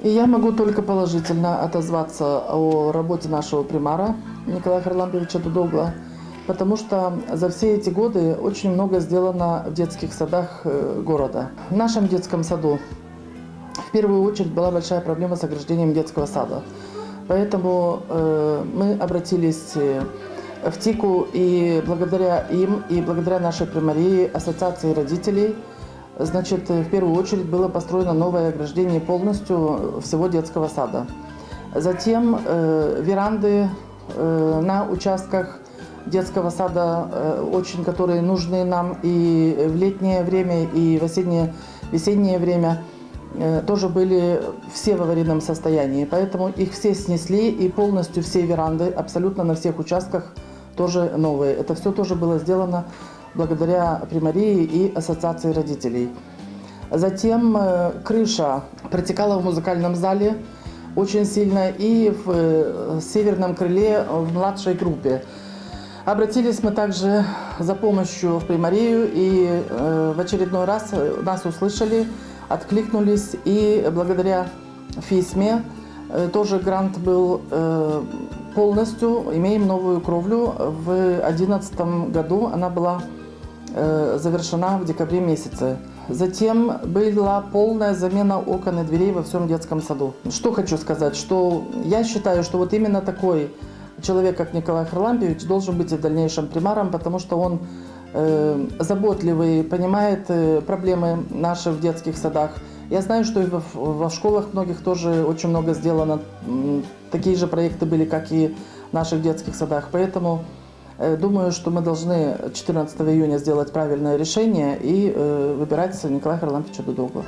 И я могу только положительно отозваться о работе нашего примара Николая Харлампиевича Дудогла, потому что за все эти годы очень много сделано в детских садах города. В нашем детском саду в первую очередь была большая проблема с ограждением детского сада. Поэтому мы обратились в ТИКу, и благодаря им, и благодаря нашей примарии, ассоциации родителей, значит, в первую очередь было построено новое ограждение полностью всего детского сада. Затем веранды на участках детского сада, очень которые нужны нам и в летнее время, и в весеннее время, тоже были все в аварийном состоянии. Поэтому их все снесли, и полностью все веранды, абсолютно на всех участках, тоже новые. Это все тоже было сделано благодаря примарии и ассоциации родителей. Затем крыша протекала в музыкальном зале очень сильно и в северном крыле в младшей группе. Обратились мы также за помощью в примарию, и в очередной раз нас услышали, откликнулись, и благодаря ФИСМе тоже грант был полностью. Имеем новую кровлю. В 2011 году она была завершена в декабре месяце. Затем была полная замена окон и дверей во всем детском саду. Что хочу сказать, что я считаю, что вот именно такой человек, как Николай Харлампиевич, должен быть и в дальнейшем примаром, потому что он заботливый, понимает проблемы наши в детских садах. Я знаю, что и во школах многих тоже очень много сделано. Такие же проекты были, как и в наших детских садах. Поэтому думаю, что мы должны 14 июня сделать правильное решение и выбирать Николая Харлампиевича Дудогла.